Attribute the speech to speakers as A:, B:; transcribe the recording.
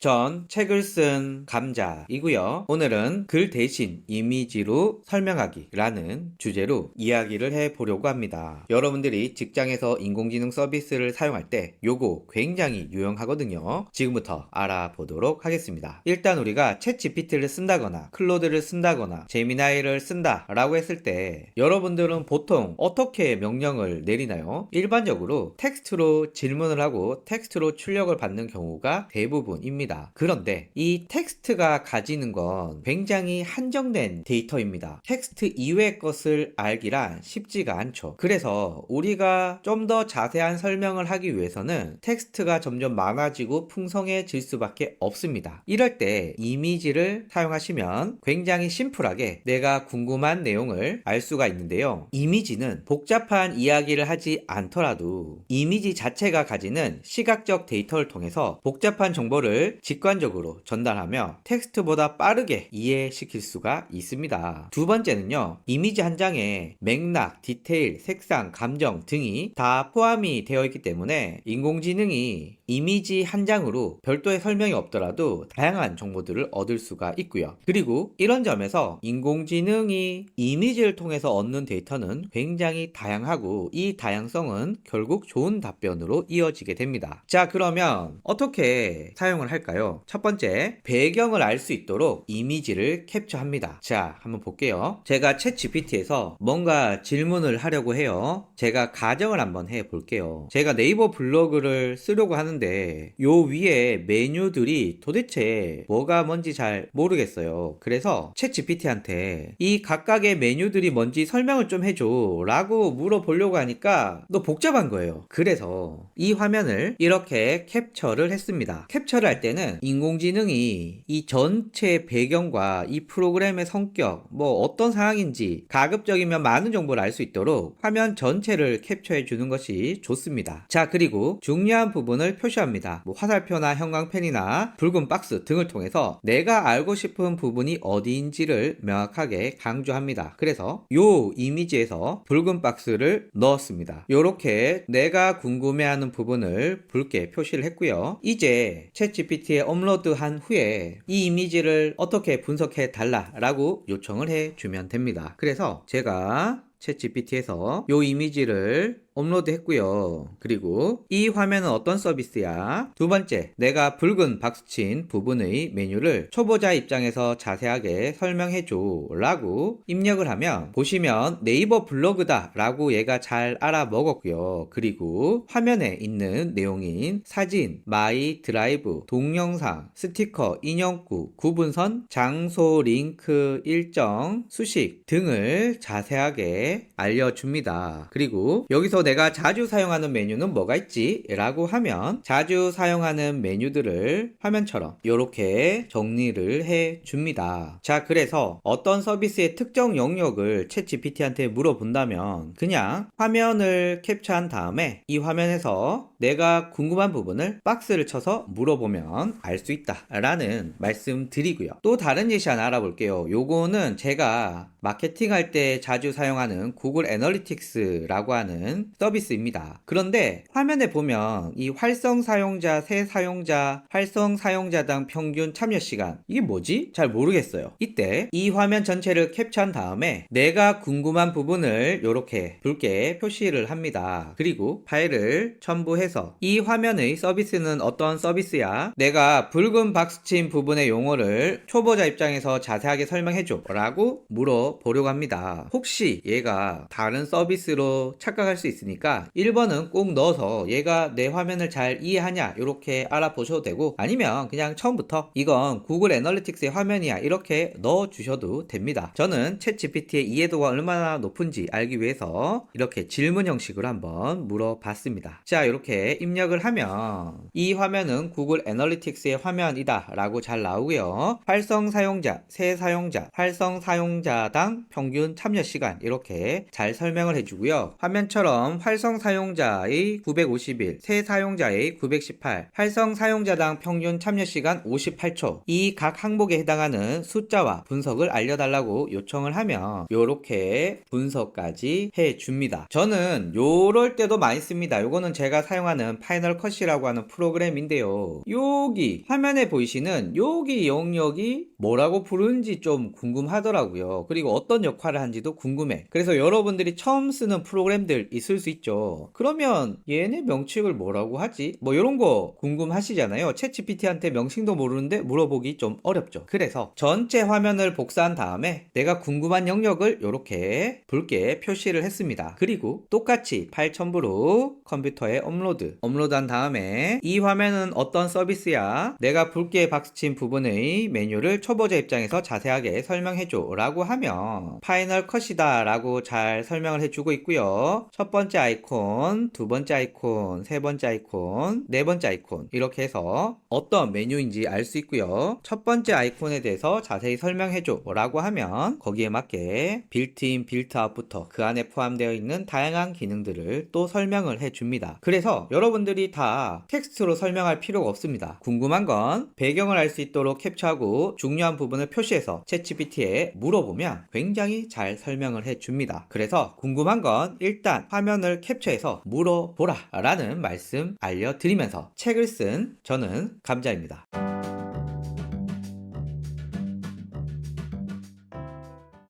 A: 전 책을 쓴 감자이고요. 오늘은 글 대신 이미지로 설명하기라는 주제로 이야기를 해보려고 합니다. 여러분들이 직장에서 인공지능 서비스를 사용할 때 요거 굉장히 유용하거든요. 지금부터 알아보도록 하겠습니다. 일단 우리가 챗GPT를 쓴다거나 클로드를 쓴다거나 제미나이를 쓴다 라고 했을 때 여러분들은 보통 어떻게 명령을 내리나요? 일반적으로 텍스트로 질문을 하고 텍스트로 출력을 받는 경우가 대부분입니다. 그런데 이 텍스트가 가지는 건 굉장히 한정된 데이터입니다. 텍스트 이외의 것을 알기란 쉽지가 않죠. 그래서 우리가 좀 더 자세한 설명을 하기 위해서는 텍스트가 점점 많아지고 풍성해질 수밖에 없습니다. 이럴 때 이미지를 사용하시면 굉장히 심플하게 내가 궁금한 내용을 알 수가 있는데요. 이미지는 복잡한 이야기를 하지 않더라도 이미지 자체가 가지는 시각적 데이터를 통해서 복잡한 정보를 직관적으로 전달하며 텍스트보다 빠르게 이해시킬 수가 있습니다. 두 번째는요, 이미지 한 장에 맥락, 디테일, 색상, 감정 등이 다 포함이 되어 있기 때문에 인공지능이 이미지 한 장으로 별도의 설명이 없더라도 다양한 정보들을 얻을 수가 있고요. 그리고 이런 점에서 인공지능이 이미지를 통해서 얻는 데이터는 굉장히 다양하고 이 다양성은 결국 좋은 답변으로 이어지게 됩니다. 자, 그러면 어떻게 사용을 할까요? 첫 번째, 배경을 알 수 있도록 이미지를 캡처합니다. 자, 한번 볼게요. 제가 챗 GPT에서 뭔가 질문을 하려고 해요. 제가 가정을 한번 해볼게요. 제가 네이버 블로그를 쓰려고 하는데 요 위에 메뉴들이 도대체 뭐가 뭔지 잘 모르겠어요. 그래서 챗 GPT한테 이 각각의 메뉴들이 뭔지 설명을 좀 해줘 라고 물어보려고 하니까 너 복잡한 거예요. 그래서 이 화면을 이렇게 캡처를 했습니다. 캡처를 할 때는 인공지능이 이 전체 배경과 이 프로그램의 성격, 뭐 어떤 상황인지 가급적이면 많은 정보를 알 수 있도록 화면 전체를 캡처해 주는 것이 좋습니다. 자, 그리고 중요한 부분을 표시합니다. 뭐 화살표나 형광펜이나 붉은 박스 등을 통해서 내가 알고 싶은 부분이 어디인지를 명확하게 강조합니다. 그래서 요 이미지에서 붉은 박스를 넣었습니다. 요렇게 내가 궁금해하는 부분을 붉게 표시를 했고요. 이제 챗GPT에 업로드한 후에 이 이미지를 어떻게 분석해 달라 라고 요청을 해주면 됩니다. 그래서 제가 챗GPT에서 이 이미지를 업로드 했고요. 그리고 이 화면은 어떤 서비스야? 두 번째, 내가 붉은 박스친 부분의 메뉴를 초보자 입장에서 자세하게 설명해줘 라고 입력을 하면 보시면 네이버 블로그다 라고 얘가 잘 알아먹었고요. 그리고 화면에 있는 내용인 사진, 마이 드라이브, 동영상, 스티커, 인형구, 구분선, 장소, 링크, 일정, 수식 등을 자세하게 알려줍니다. 그리고 여기서 내가 자주 사용하는 메뉴는 뭐가 있지? 라고 하면 자주 사용하는 메뉴들을 화면처럼 이렇게 정리를 해 줍니다. 자, 그래서 어떤 서비스의 특정 영역을 챗 GPT한테 물어본다면 그냥 화면을 캡처한 다음에 이 화면에서 내가 궁금한 부분을 박스를 쳐서 물어보면 알 수 있다 라는 말씀 드리고요. 또 다른 예시 하나 알아볼게요. 요거는 제가 마케팅할 때 자주 사용하는 구글 애널리틱스라고 하는 서비스입니다. 그런데 화면에 보면 이 활성 사용자, 새 사용자, 활성 사용자당 평균 참여 시간, 이게 뭐지? 잘 모르겠어요. 이때 이 화면 전체를 캡처한 다음에 내가 궁금한 부분을 이렇게 붉게 표시를 합니다. 그리고 파일을 첨부해서 이 화면의 서비스는 어떤 서비스야? 내가 붉은 박스친 부분의 용어를 초보자 입장에서 자세하게 설명해줘 라고 물어보려고 합니다. 혹시 얘가 다른 서비스로 착각할 수 있으니까 1번은 꼭 넣어서 얘가 내 화면을 잘 이해하냐 이렇게 알아보셔도 되고, 아니면 그냥 처음부터 이건 구글 애널리틱스의 화면이야 이렇게 넣어주셔도 됩니다. 저는 챗 GPT의 이해도가 얼마나 높은지 알기 위해서 이렇게 질문 형식으로 한번 물어봤습니다. 자, 이렇게 입력을 하면 이 화면은 구글 애널리틱스의 화면이다 라고 잘 나오고요. 활성 사용자, 새 사용자, 활성 사용자당 평균 참여 시간 이렇게 잘 설명을 해주고요. 화면처럼 그럼 활성 사용자의 951, 새 사용자의 918, 활성 사용자당 평균 참여 시간 58초. 이 각 항목에 해당하는 숫자와 분석을 알려달라고 요청을 하면 요렇게 분석까지 해줍니다. 저는 요럴 때도 많이 씁니다. 요거는 제가 사용하는 파이널 컷이라고 하는 프로그램인데요. 여기 화면에 보이시는 여기 영역이 뭐라고 부르는지 좀 궁금하더라고요. 그리고 어떤 역할을 하는지도 궁금해. 그래서 여러분들이 처음 쓰는 프로그램들 있을 수 있죠. 그러면 얘네 명칭을 뭐라고 하지? 뭐 이런 거 궁금하시잖아요. 챗GPT한테 명칭도 모르는데 물어보기 좀 어렵죠. 그래서 전체 화면을 복사한 다음에 내가 궁금한 영역을 이렇게 붉게 표시를 했습니다. 그리고 똑같이 파일 첨부로 컴퓨터에 업로드한 다음에 이 화면은 어떤 서비스야? 내가 붉게 박스친 부분의 메뉴를 초보자 입장에서 자세하게 설명해줘 라고 하면 파이널 컷이다 라고 잘 설명을 해주고 있고요. 첫 번째 아이콘, 두 번째 아이콘, 세 번째 아이콘, 네 번째 아이콘 이렇게 해서 어떤 메뉴인지 알 수 있고요. 첫 번째 아이콘에 대해서 자세히 설명해줘 라고 하면 거기에 맞게 빌트인, 빌트아웃부터 그 안에 포함되어 있는 다양한 기능들을 또 설명을 해줍니다. 그래서 여러분들이 다 텍스트로 설명할 필요가 없습니다. 궁금한 건 배경을 알 수 있도록 캡처하고 중요한 부분을 표시해서 챗GPT에 물어보면 굉장히 잘 설명을 해줍니다. 그래서 궁금한 건 일단 화면을 캡처해서 물어보라 라는 말씀 알려드리면서 책을 쓴 저는 감자입니다.